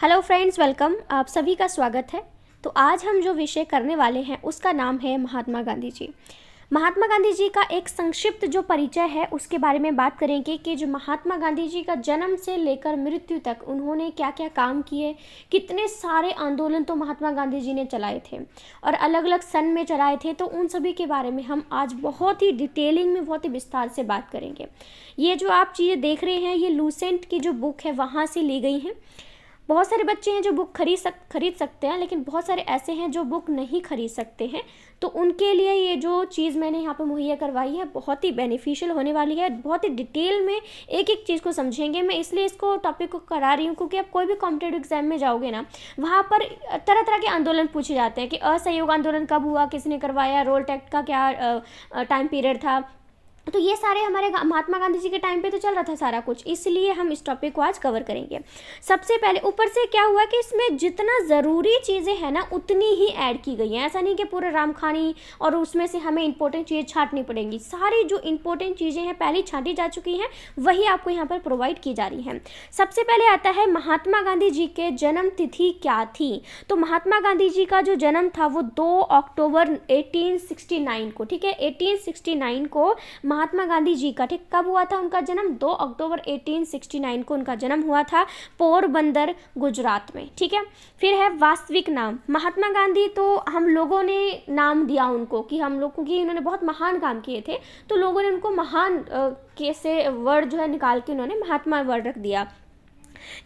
Hello friends, welcome. आप सभी का स्वागत है। तो आज हम जो विषय करने वाले हैं उसका नाम है महात्मा गांधी जी। महात्मा गांधी जी का एक संक्षिप्त जो परिचय है उसके बारे में बात करेंगे कि जो महात्मा गांधी जी का जन्म से लेकर मृत्यु तक उन्होंने क्या क्या काम किए, कितने सारे आंदोलन तो महात्मा गांधी जी ने चलाए थे और अलग अलग सन में चलाए थे। तो उन सभी के बारे में हम आज बहुत ही डिटेलिंग में, बहुत ही विस्तार से बात करेंगे। ये जो आप चीज़ें देख रहे हैं ये लूसेंट की जो बुक है वहाँ से ली गई हैं। बहुत सारे बच्चे हैं जो बुक खरीद सकते हैं, लेकिन बहुत सारे ऐसे हैं जो बुक नहीं खरीद सकते हैं। तो उनके लिए ये जो चीज़ मैंने यहाँ पे मुहैया करवाई है बहुत ही बेनिफिशियल होने वाली है। बहुत ही डिटेल में एक एक चीज़ को समझेंगे। मैं इसलिए इसको टॉपिक को करा रही हूँ क्योंकि आप कोई भी कॉम्पिटेटिव एग्जाम में जाओगे ना, वहाँ पर तरह तरह के आंदोलन पूछे जाते हैं कि असहयोग आंदोलन कब हुआ, किसने करवाया, रोल एक्ट का क्या टाइम पीरियड था। तो ये सारे हमारे महात्मा गांधी जी के टाइम पे तो चल रहा था सारा कुछ, इसलिए हम इस टॉपिक को आज कवर करेंगे। सबसे पहले ऊपर से क्या हुआ कि इसमें जितना ज़रूरी चीज़ें हैं ना उतनी ही ऐड की गई हैं। ऐसा नहीं कि पूरे रामखानी और उसमें से हमें इंपॉर्टेंट चीज़ें छांटनी पड़ेंगी। सारी जो इंपॉर्टेंट चीज़ें हैं पहले छांटी जा चुकी हैं, वही आपको यहाँ पर प्रोवाइड की जा रही हैं। सबसे पहले आता है महात्मा गांधी जी के जन्म तिथि क्या थी। तो महात्मा गांधी जी का जो जन्म था वो 2 अक्टूबर 1869 को, ठीक है, 1869 को महात्मा गांधी जी का, ठीक, कब हुआ था उनका जन्म? 2 अक्टूबर 1869 को उनका जन्म हुआ था पोरबंदर, गुजरात में, ठीक है। फिर है वास्तविक नाम। महात्मा गांधी तो हम लोगों ने नाम दिया उनको कि हम लोग, क्योंकि उन्होंने बहुत महान काम किए थे तो लोगों ने उनको महान कैसे वर्ड जो है निकाल के उन्होंने महात्मा वर्ड रख दिया।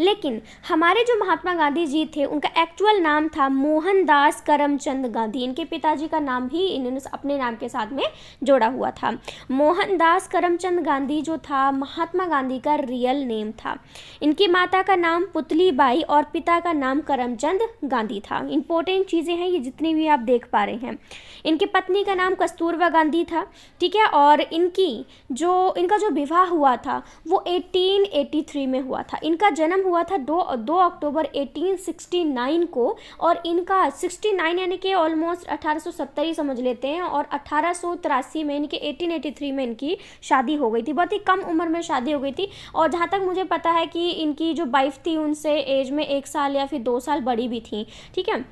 लेकिन हमारे जो महात्मा गांधी जी थे उनका एक्चुअल नाम था मोहनदास करमचंद गांधी। इनके पिताजी का नाम भी इन्होंने अपने नाम के साथ में जोड़ा हुआ था। मोहनदास करमचंद गांधी जो था महात्मा गांधी का रियल नेम था। इनकी माता का नाम पुतलीबाई और पिता का नाम करमचंद गांधी था। इंपॉर्टेंट चीज़ें हैं ये जितनी भी आप देख पा रहे हैं। इनकी पत्नी का नाम कस्तूरबा गांधी था, ठीक है। और इनका जो विवाह हुआ था वो 1883 में हुआ था। इनका जन्म हुआ था 2 अक्टूबर 1869 को और इनका 69 यानी कि ऑलमोस्ट 1870 ही समझ लेते हैं। और 1883 में यानी कि 1883 में इनकी शादी हो गई थी। बहुत ही कम उम्र में शादी हो गई थी। और जहाँ तक मुझे पता है कि इनकी जो वाइफ थी उनसे एज में 1 साल या फिर 2 साल बड़ी भी थी, ठीक है।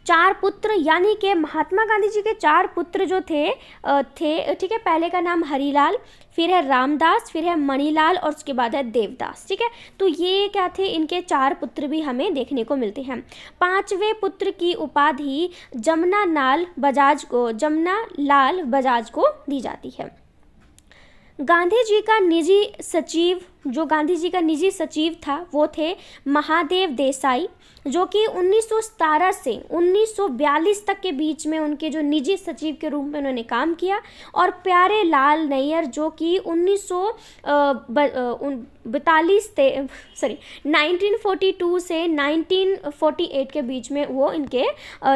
4 पुत्र, यानी कि महात्मा गांधी जी के 4 पुत्र जो थे, ठीक है। पहले का नाम हरीलाल, फिर है रामदास, फिर है मणिलाल और उसके बाद है देवदास, ठीक है। तो ये क्या थे, इनके 4 पुत्र भी हमें देखने को मिलते हैं। 5वें पुत्र की उपाधि जमुना लाल बजाज को दी जाती है। गांधी जी का निजी सचिव था वो थे महादेव देसाई, जो कि 1917 से 1942 तक के बीच में उनके जो निजी सचिव के रूप में उन्होंने काम किया। और प्यारे लाल नैयर जो कि 1942 से 1948 के बीच में वो इनके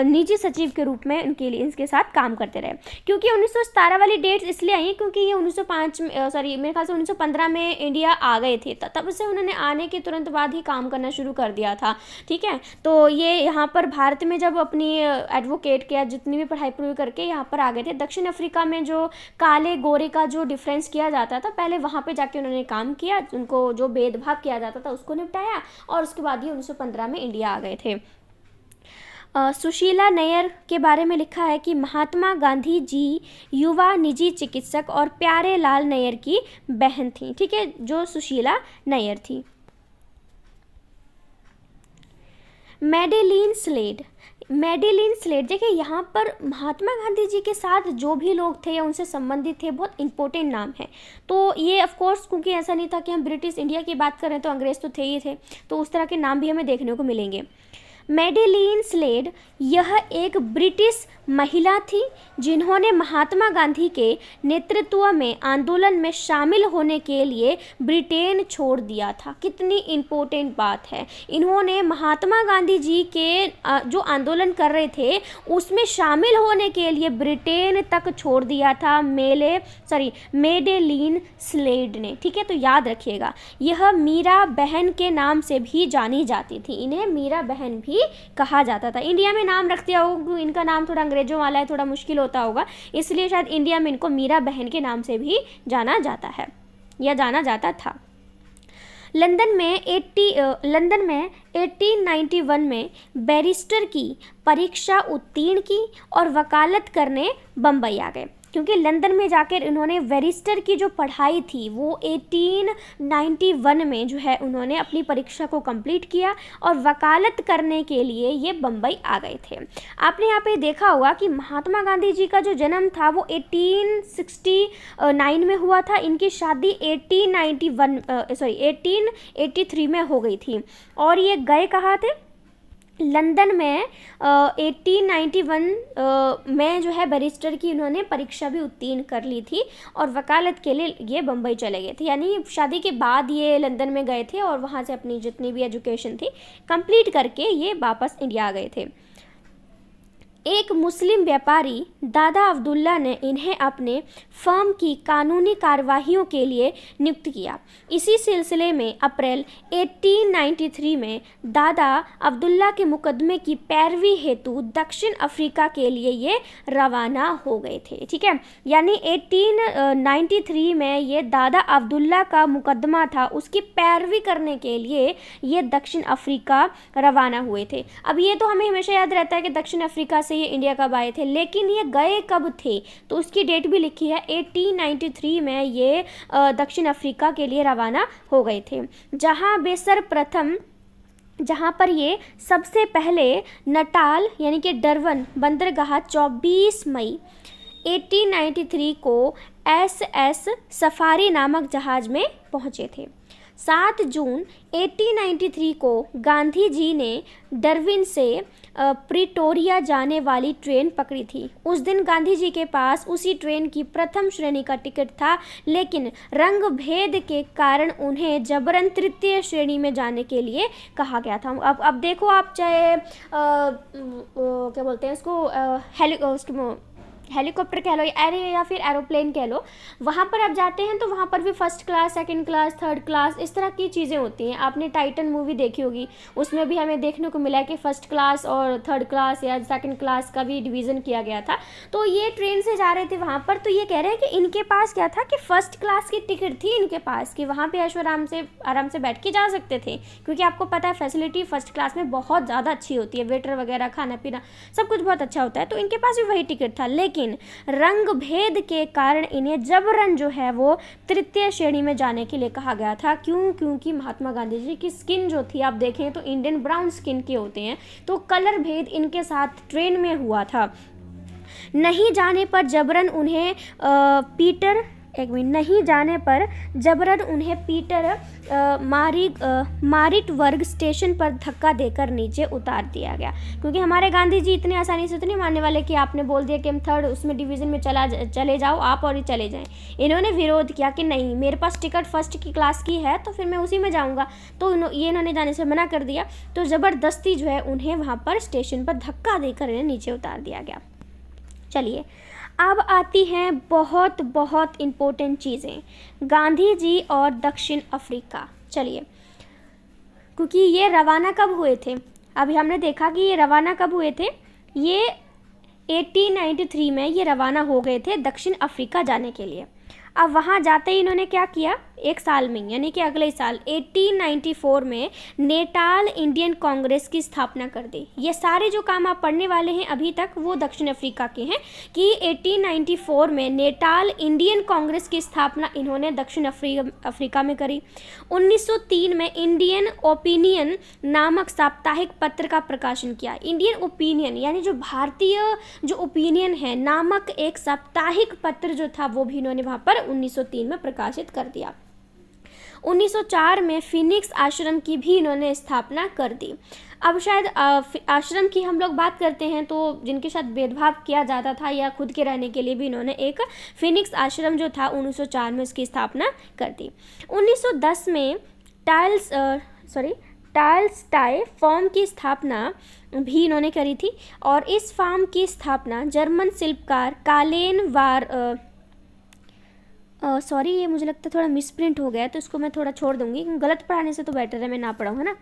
निजी सचिव के रूप में इनके साथ काम करते रहे। क्योंकि 1917 वाली डेट्स इसलिए आई क्योंकि ये 1905 मेरे ख्याल से 1915 में इंडिया आ गए थे, तब से उन्होंने आने के तुरंत बाद ही काम करना शुरू कर दिया था, ठीक है। तो ये यहाँ पर भारत में जब अपनी एडवोकेट किया, जितनी भी पढ़ाई पूरी करके यहाँ पर आ गए थे। दक्षिण अफ्रीका में जो काले गोरे का जो डिफरेंस किया जाता था, पहले वहाँ पे जाके उन्होंने काम किया, उनको जो भेदभाव किया जाता था उसको निपटाया और उसके बाद ही 1915 में इंडिया आ गए थे। सुशीला नैयर के बारे में लिखा है कि महात्मा गांधी जी युवा निजी चिकित्सक और प्यारे लाल नैयर की बहन थी, ठीक है, जो सुशीला नैयर थी। मैडेलिन स्लेड देखिए, यहाँ पर महात्मा गांधी जी के साथ जो भी लोग थे या उनसे संबंधित थे बहुत इंपॉर्टेंट नाम है। तो ये ऑफ कोर्स, क्योंकि ऐसा नहीं था कि हम ब्रिटिश इंडिया की बात करें तो अंग्रेज़ तो थे ही थे, तो उस तरह के नाम भी हमें देखने को मिलेंगे। मैडेलिन स्लेड यह एक ब्रिटिश महिला थी जिन्होंने महात्मा गांधी के नेतृत्व में आंदोलन में शामिल होने के लिए ब्रिटेन छोड़ दिया था। कितनी इम्पोर्टेंट बात है, इन्होंने महात्मा गांधी जी के जो आंदोलन कर रहे थे उसमें शामिल होने के लिए ब्रिटेन तक छोड़ दिया था मैडेलिन स्लेड ने, ठीक है। तो याद रखिएगा, यह मीरा बहन के नाम से भी जानी जाती थी। इन्हें मीरा बहन भी कहा जाता था। इंडिया में नाम रख दिया होगा, इनका नाम थोड़ा अंग्रेजों वाला है, थोड़ा मुश्किल होता होगा, इसलिए शायद इंडिया में इनको मीरा बहन के नाम से भी जाना जाता है या जाना जाता था। लंदन में 1891 में बैरिस्टर की परीक्षा उत्तीर्ण की और वकालत करने बम्बई आ गए, क्योंकि लंदन में जाकर इन्होंने बैरिस्टर की जो पढ़ाई थी वो 1891 में जो है उन्होंने अपनी परीक्षा को कंप्लीट किया और वकालत करने के लिए ये बम्बई आ गए थे। आपने यहाँ पे देखा होगा कि महात्मा गांधी जी का जो जन्म था वो 1869 में हुआ था, इनकी शादी 1883 में हो गई थी और ये गए कहाँ थे, लंदन में 1891 में जो है बैरिस्टर की उन्होंने परीक्षा भी उत्तीर्ण कर ली थी और वकालत के लिए ये बम्बई चले गए थे, यानी शादी के बाद ये लंदन में गए थे और वहाँ से अपनी जितनी भी एजुकेशन थी कंप्लीट करके ये वापस इंडिया आ गए थे। एक मुस्लिम व्यापारी दादा अब्दुल्ला ने इन्हें अपने फर्म की कानूनी कार्यवाहियों के लिए नियुक्त किया। इसी सिलसिले में अप्रैल 1893 में दादा अब्दुल्ला के मुकदमे की पैरवी हेतु दक्षिण अफ्रीका के लिए ये रवाना हो गए थे। ठीक है, यानी 1893 में ये दादा अब्दुल्ला का मुकदमा था, उसकी पैरवी करने के लिए ये दक्षिण अफ्रीका रवाना हुए थे। अब ये तो हमें हमेशा याद रहता है कि दक्षिण अफ्रीका से ये इंडिया कब आए थे, लेकिन ये गए कब थे तो उसकी डेट भी लिखी है 1893 में ये दक्षिण अफ्रीका के लिए रवाना हो गए थे, जहाँ पर ये सबसे पहले नटाल यानी कि डरवन बंदरगाह 24 मई 1893 को SS सफारी नामक जहाज में पहुँचे थे। 7 जून 1893 को गांधी जी ने डार्विन से प्रिटोरिया जाने वाली ट्रेन पकड़ी थी। उस दिन गांधी जी के पास उसी ट्रेन की प्रथम श्रेणी का टिकट था, लेकिन रंग भेद के कारण उन्हें जबरन तृतीय श्रेणी में जाने के लिए कहा गया था। अब देखो, आप चाहे क्या बोलते हैं इसको, हेलीकॉप्टर कह लो या फिर एरोप्लेन कह लो, वहाँ पर आप जाते हैं तो वहाँ पर भी first class, second class, third class, इस तरह की चीज़ें होती हैं। आपने टाइटन मूवी देखी होगी, उसमें भी हमें देखने को मिला है कि फर्स्ट क्लास और थर्ड क्लास या सेकंड क्लास का भी डिवीज़न किया गया था। तो ये ट्रेन से जा रहे थे वहाँ पर, तो ये कह रहे हैं कि इनके पास क्या था कि फर्स्ट क्लास की टिकट थी इनके पास, कि वहाँ पर ऐशो आराम से बैठ के जा सकते थे, क्योंकि आपको पता है फैसिलिटी फर्स्ट क्लास में बहुत ज़्यादा अच्छी होती है, वेटर वगैरह, खाना पीना सब कुछ बहुत अच्छा होता है। तो इनके पास भी वही टिकट था, लेकिन रंग भेद के कारण इन्हें जबरन जो है वो तृतीय श्रेणी में जाने के लिए कहा गया था। क्योंकि महात्मा गांधी जी की स्किन जो थी, आप देखें तो इंडियन ब्राउन स्किन के होते हैं, तो कलर भेद इनके साथ ट्रेन में हुआ था। नहीं जाने पर जबरन उन्हें पीटर मारिटबर्ग स्टेशन पर धक्का देकर नीचे उतार दिया गया, क्योंकि हमारे गांधी जी इतने आसानी से तो नहीं मानने वाले कि आपने बोल दिया कि हम थर्ड उसमें डिवीज़न में चले जाओ आप और ही चले जाएं। इन्होंने विरोध किया कि नहीं, मेरे पास टिकट फर्स्ट की क्लास की है तो फिर मैं उसी में जाऊँगा, तो इन्होंने जाने से मना कर दिया। तो ज़बरदस्ती जो है उन्हें वहाँ पर स्टेशन पर धक्का देकर इन्हें नीचे उतार दिया गया। चलिए, अब आती हैं बहुत बहुत इम्पोर्टेंट चीज़ें, गांधी जी और दक्षिण अफ्रीका। चलिए, क्योंकि ये रवाना कब हुए थे, अभी हमने देखा कि ये रवाना कब हुए थे, ये 1893 में ये रवाना हो गए थे दक्षिण अफ्रीका जाने के लिए। अब वहाँ जाते ही इन्होंने क्या किया, एक साल में यानी कि अगले साल 1894 में नेटाल इंडियन कांग्रेस की स्थापना कर दी। ये सारे जो काम आप पढ़ने वाले हैं अभी तक वो दक्षिण अफ्रीका के हैं कि 1894 में नेटाल इंडियन कांग्रेस की स्थापना इन्होंने दक्षिण अफ्रीका में करी। 1903 में इंडियन ओपिनियन नामक साप्ताहिक पत्र का प्रकाशन किया। इंडियन ओपिनियन यानी जो भारतीय जो ओपिनियन है नामक एक साप्ताहिक पत्र जो था वो भी इन्होंने वहाँ पर 1903 में प्रकाशित कर दिया। 1904 में फिनिक्स आश्रम की भी इन्होंने स्थापना कर दी। अब शायद आश्रम की हम लोग बात करते हैं तो जिनके साथ भेदभाव किया जाता था या खुद के रहने के लिए भी इन्होंने एक फिनिक्स आश्रम जो था 1904 में उसकी स्थापना कर दी। 1910 में टाइल्सटाई फॉर्म की स्थापना भी इन्होंने करी थी और इस फॉर्म की स्थापना जर्मन शिल्पकार ये मुझे लगता है थोड़ा मिसप्रिंट हो गया है तो इसको मैं थोड़ा छोड़ दूंगी, गलत पढ़ाने से तो बेटर है मैं ना पढ़ाऊँ, है ना।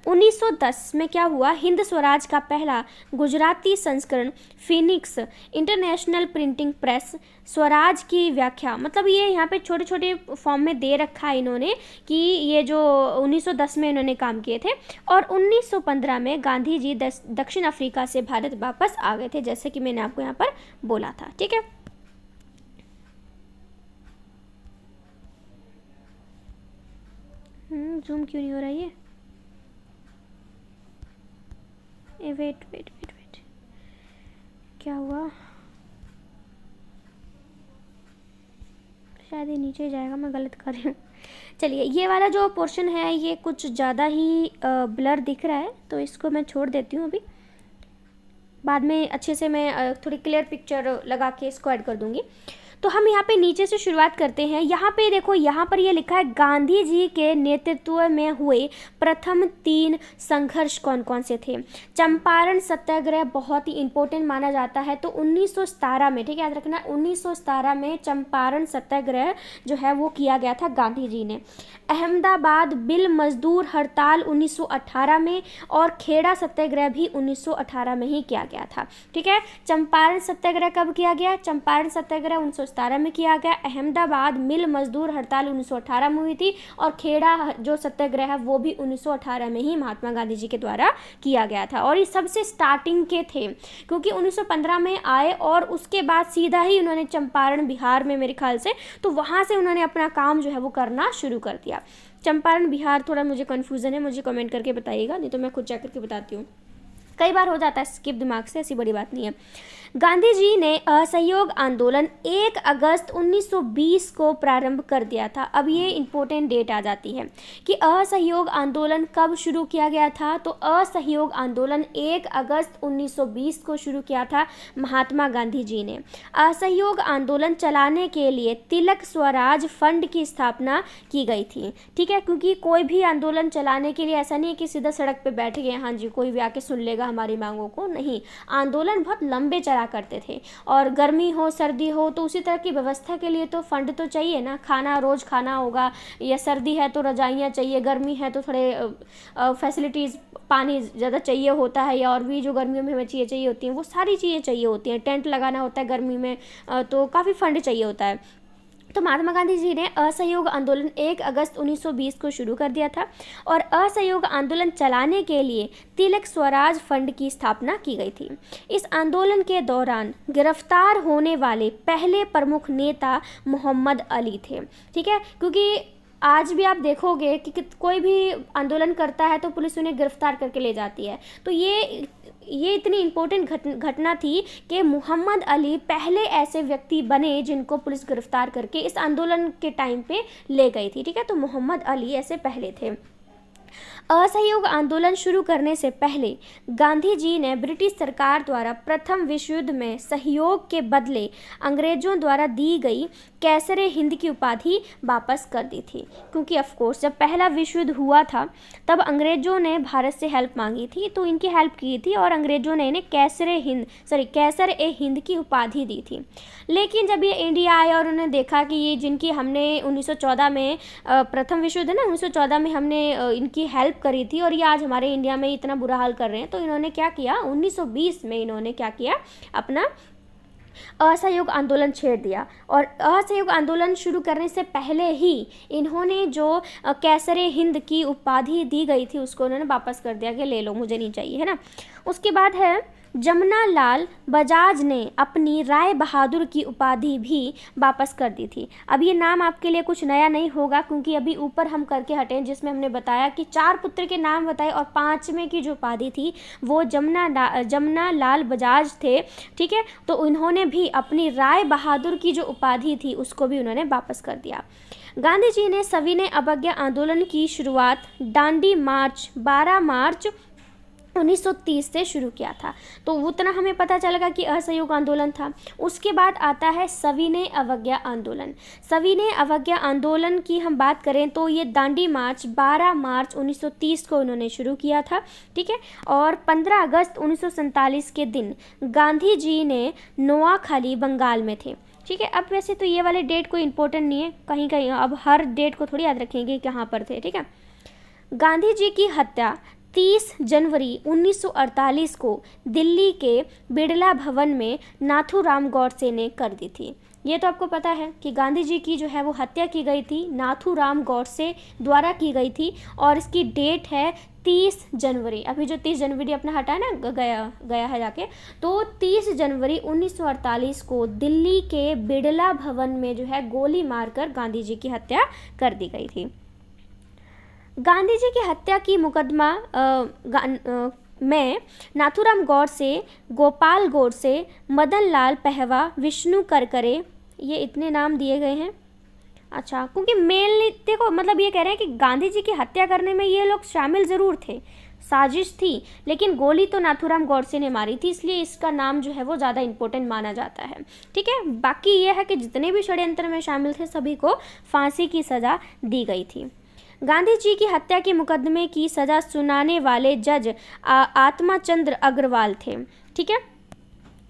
1910 में क्या हुआ, हिंद स्वराज का पहला गुजराती संस्करण Phoenix international printing press Swaraj की व्याख्या, मतलब ये यहाँ पे छोटे छोटे फॉर्म में दे रखा है इन्होंने कि ये जो 1910 में इन्होंने काम किए थे। और 1915 में गांधी जी दक्षिण अफ्रीका से भारत वापस आ गए थे, जैसे कि मैंने आपको यहाँ पर बोला था। ठीक है, जूम क्यों नहीं हो रहा ये, वेट वेट वेट वेट, क्या हुआ, शायद ये नीचे जाएगा, मैं गलत कर रही हूँ। चलिए, ये वाला जो पोर्शन है ये कुछ ज़्यादा ही ब्लर दिख रहा है, तो इसको मैं छोड़ देती हूँ अभी, बाद में अच्छे से मैं थोड़ी क्लियर पिक्चर लगा के इसको ऐड कर दूँगी। तो हम यहाँ पे नीचे से शुरुआत करते हैं। यहाँ पे देखो, यहाँ पर ये लिखा है गांधी जी के नेतृत्व में हुए प्रथम 3 संघर्ष कौन कौन से थे। चंपारण सत्याग्रह बहुत ही इंपॉर्टेंट माना जाता है, तो 1917 में, ठीक है, याद रखना, 1917 में चंपारण सत्याग्रह जो है वो किया गया था गांधी जी ने। अहमदाबाद बिल मजदूर हड़ताल 1918 में, और खेड़ा सत्याग्रह भी 1918 में ही किया गया था। ठीक है, चंपारण सत्याग्रह कब किया गया, चंपारण सत्याग्रह 1917 में किया गया। अहमदाबाद मिल मजदूर हड़ताल 1918 में हुई थी, और खेड़ा जो सत्याग्रह है वो भी 1918 में ही महात्मा गांधी जी के द्वारा किया गया था। और ये सबसे स्टार्टिंग के थे, क्योंकि 1915 में आए और उसके बाद सीधा ही उन्होंने चंपारण बिहार में, मेरे ख्याल से, तो वहाँ से उन्होंने अपना काम जो है वो करना शुरू कर दिया। चंपारण बिहार थोड़ा मुझे कन्फ्यूज़न है, मुझे कमेंट करके बताइएगा, नहीं तो मैं खुद चेक करके बताती हूँ, कई बार हो जाता है स्किप दिमाग से, ऐसी बड़ी बात नहीं है। गांधी जी ने असहयोग आंदोलन 1 अगस्त 1920 को प्रारंभ कर दिया था। अब ये इम्पोर्टेंट डेट आ जाती है कि असहयोग आंदोलन कब शुरू किया गया था, तो असहयोग आंदोलन 1 अगस्त 1920 को शुरू किया था महात्मा गांधी जी ने। असहयोग आंदोलन चलाने के लिए तिलक स्वराज फंड की स्थापना की गई थी। ठीक है, क्योंकि कोई भी आंदोलन चलाने के लिए ऐसा नहीं है कि सीधा सड़क पे बैठ गए, हाँ जी कोई भी आके सुन लेगा हमारी मांगों को, नहीं, आंदोलन बहुत लंबे चला करते थे। और गर्मी हो सर्दी हो तो उसी तरह की व्यवस्था के लिए तो फंड तो चाहिए ना, खाना रोज़ खाना होगा, या सर्दी है तो रजाइयाँ चाहिए, गर्मी है तो थोड़े फैसिलिटीज़, पानी ज़्यादा चाहिए होता है, या और भी जो गर्मियों में हमें चीज़ें चाहिए होती हैं वो सारी चीज़ें चाहिए होती हैं, टेंट लगाना होता है गर्मी में, तो काफ़ी फंड चाहिए होता है। तो महात्मा गांधी जी ने असहयोग आंदोलन 1 अगस्त 1920 को शुरू कर दिया था, और असहयोग आंदोलन चलाने के लिए तिलक स्वराज फंड की स्थापना की गई थी। इस आंदोलन के दौरान गिरफ्तार होने वाले पहले प्रमुख नेता मोहम्मद अली थे। ठीक है, क्योंकि आज भी आप देखोगे कि कोई भी आंदोलन करता है तो पुलिस उन्हें गिरफ्तार करके ले जाती है, तो ये इतनी इम्पोर्टेंट घटना थी कि मोहम्मद अली पहले ऐसे व्यक्ति बने जिनको पुलिस गिरफ्तार करके इस आंदोलन के टाइम पे ले गई थी। ठीक है, तो मोहम्मद अली ऐसे पहले थे। असहयोग आंदोलन शुरू करने से पहले गांधी जी ने ब्रिटिश सरकार द्वारा प्रथम विश्व युद्ध में सहयोग के बदले अंग्रेजों द्वारा दी गई कैसरे हिंद की उपाधि वापस कर दी थी, क्योंकि ऑफ कोर्स जब पहला विश्व युद्ध हुआ था तब अंग्रेजों ने भारत से हेल्प मांगी थी, तो इनकी हेल्प की थी और अंग्रेजों ने इन्हें कैसर ए हिंद की उपाधि दी थी। लेकिन जब ये इंडिया आए और उन्होंने देखा कि ये जिनकी हमने 1914 में प्रथम विश्व युद्ध ना 1914 में हमने इनकी हेल्प करी थी, और ये आज हमारे इंडिया में इतना बुरा हाल कर रहे हैं, तो इन्होंने क्या किया, 1920 में इन्होंने क्या किया, अपना असहयोग आंदोलन छेड़ दिया। और असहयोग आंदोलन शुरू करने से पहले ही इन्होंने जो कैसरे हिंद की उपाधि दी गई थी उसको उन्होंने वापस कर दिया कि ले लो, मुझे नहीं चाहिए, है ना। उसके बाद है जमुना लाल बजाज ने अपनी राय बहादुर की उपाधि भी वापस कर दी थी। अब ये नाम आपके लिए कुछ नया नहीं होगा, क्योंकि अभी ऊपर हम करके हटे जिसमें हमने बताया कि 4 पुत्र के नाम बताए और 5वें की जो उपाधि थी वो जमुना लाल बजाज थे। ठीक है, तो उन्होंने भी अपनी राय बहादुर की जो उपाधि थी उसको भी उन्होंने वापस कर दिया। गांधी जी ने सविनय अवज्ञा आंदोलन की शुरुआत दांडी मार्च 12 मार्च 1930 से शुरू किया था, तो उतना हमें पता चलेगा कि असहयोग आंदोलन था। उसके बाद आता है सविनय अवज्ञा आंदोलन। सविनय अवज्ञा आंदोलन की हम बात करें तो ये दांडी मार्च 12 मार्च 1930 को उन्होंने शुरू किया था। ठीक है, और 15 अगस्त 1947 के दिन गांधी जी ने नोआखाली बंगाल में थे। ठीक है, अब वैसे तो ये वाले डेट कोई इंपॉर्टेंट नहीं है, कहीं कहीं अब हर डेट को थोड़ी याद रखेंगे कहाँ पर थे। ठीक है, गांधी जी की हत्या 30 जनवरी 1948 को दिल्ली के बिड़ला भवन में नाथूराम गौडसे ने कर दी थी। ये तो आपको पता है कि गांधी जी की जो है वो हत्या की गई थी नाथूराम गौडसे द्वारा की गई थी, और इसकी डेट है 30 जनवरी। अभी जो 30 जनवरी अपना हटा है ना, गया है जाके, तो 30 जनवरी 1948 को दिल्ली के बिड़ला भवन में जो है गोली मारकर गांधी जी की हत्या कर दी गई थी। गांधी जी की हत्या की मुकदमा में नाथूराम गौडसे, गोपाल गोडसे, मदन लाल पहवा, विष्णु करकरे, ये इतने नाम दिए गए हैं। अच्छा, क्योंकि मेल देखो मतलब ये कह रहे हैं कि गांधी जी की हत्या करने में ये लोग शामिल ज़रूर थे, साजिश थी, लेकिन गोली तो नाथूराम गौडसे ने मारी थी, इसलिए इसका नाम जो है वो ज़्यादा इम्पोर्टेंट माना जाता है। ठीक है, बाकी ये है कि जितने भी षड्यंत्र में शामिल थे सभी को फांसी की सज़ा दी गई थी। गांधी जी की हत्या के मुकदमे की सज़ा सुनाने वाले जज आत्माचंद्र अग्रवाल थे। ठीक है,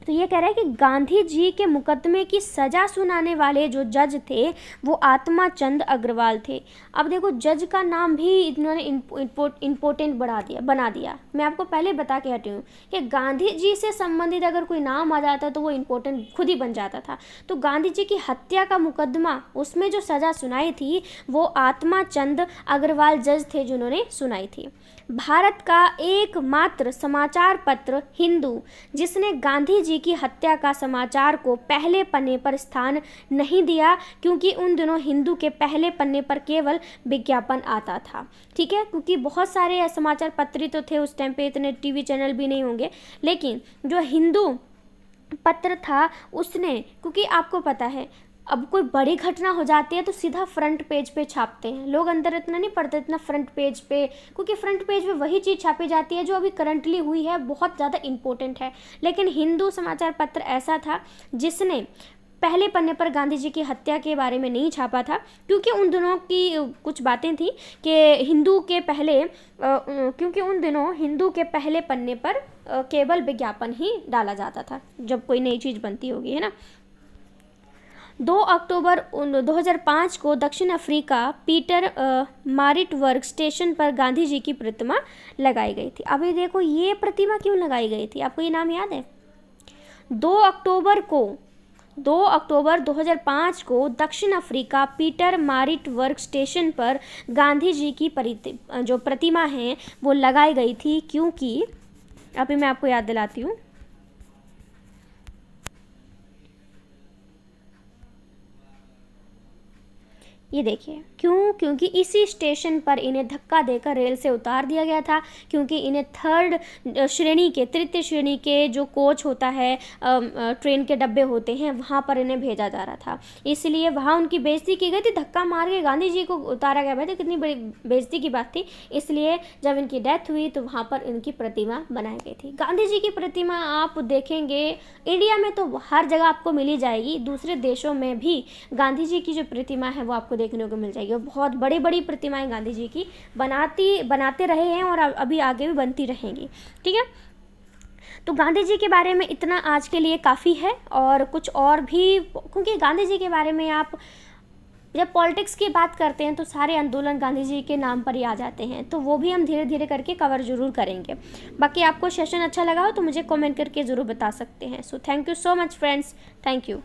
तो ये कह रहा है कि गांधी जी के मुकदमे की सज़ा सुनाने वाले जो जज थे वो आत्माचंद अग्रवाल थे। अब देखो, जज का नाम भी इन्होंने इम्पोर्टेंट बना दिया। मैं आपको पहले बता के हटी हूँ कि गांधी जी से संबंधित अगर कोई नाम आ जाता तो वो इम्पोर्टेंट खुद ही बन जाता था। तो गांधी जी की हत्या का मुकदमा, उसमें जो सज़ा सुनाई थी वो आत्माचंद अग्रवाल जज थे जिन्होंने सुनाई थी। भारत का एकमात्र समाचार पत्र हिंदू जिसने गांधी जी की हत्या का समाचार को पहले पन्ने पर स्थान नहीं दिया, क्योंकि उन दिनों हिंदू के पहले पन्ने पर केवल विज्ञापन आता था। ठीक है, क्योंकि बहुत सारे समाचार पत्र तो थे उस टाइम पे, इतने टीवी चैनल भी नहीं होंगे, लेकिन जो हिंदू पत्र था उसने, क्योंकि आपको पता है अब कोई बड़ी घटना हो जाती है तो सीधा फ्रंट पेज पे छापते हैं लोग, अंदर इतना नहीं पढ़ते इतना फ्रंट पेज पे, क्योंकि फ्रंट पेज पे वही चीज़ छापी जाती है जो अभी करंटली हुई है, बहुत ज़्यादा इम्पोर्टेंट है। लेकिन हिंदू समाचार पत्र ऐसा था जिसने पहले पन्ने पर गांधी जी की हत्या के बारे में नहीं छापा था, क्योंकि उन दिनों की कुछ बातें थी कि क्योंकि उन दिनों हिंदू के पहले पन्ने पर केवल विज्ञापन ही डाला जाता था जब कोई नई चीज़ बनती होगी, है ना। 2 अक्टूबर 2005 को दक्षिण अफ्रीका पीटर मारिटबर्ग स्टेशन पर गांधी जी की प्रतिमा लगाई गई थी। अभी देखो, ये प्रतिमा क्यों लगाई गई थी, आपको ये नाम याद है? 2 अक्टूबर 2005 को दक्षिण अफ्रीका पीटर मारिटबर्ग स्टेशन पर गांधी जी की जो प्रतिमा है वो लगाई गई थी, क्योंकि अभी मैं आपको याद दिलाती हूँ। ये देखिए क्यों, क्योंकि इसी स्टेशन पर इन्हें धक्का देकर रेल से उतार दिया गया था, क्योंकि इन्हें तृतीय श्रेणी के जो कोच होता है, ट्रेन के डब्बे होते हैं, वहाँ पर इन्हें भेजा जा रहा था, इसलिए वहाँ उनकी बेइज्जती की गई थी, धक्का मार के गांधी जी को उतारा गया। भाई तो कितनी बड़ी बेइज्जती की बात थी, इसलिए जब इनकी डेथ हुई तो वहाँ पर इनकी प्रतिमा बनाई गई थी। गांधी जी की प्रतिमा आप देखेंगे इंडिया में तो हर जगह आपको मिली जाएगी, दूसरे देशों में भी गांधी जी की जो प्रतिमा है वो आपको देखने को मिल जाएगी। बहुत बड़ी बड़ी प्रतिमाएं गांधी जी की बनाते रहे हैं और अभी आगे भी बनती रहेंगी। ठीक है, तो गांधी जी के बारे में इतना आज के लिए काफ़ी है, और कुछ और भी, क्योंकि गांधी जी के बारे में आप जब पॉलिटिक्स की बात करते हैं तो सारे आंदोलन गांधी जी के नाम पर ही आ जाते हैं, तो वो भी हम धीरे धीरे करके कवर ज़रूर करेंगे। बाकी आपको सेशन अच्छा लगा हो तो मुझे कमेंट करके ज़रूर बता सकते हैं। So thank you so much friends, thank you.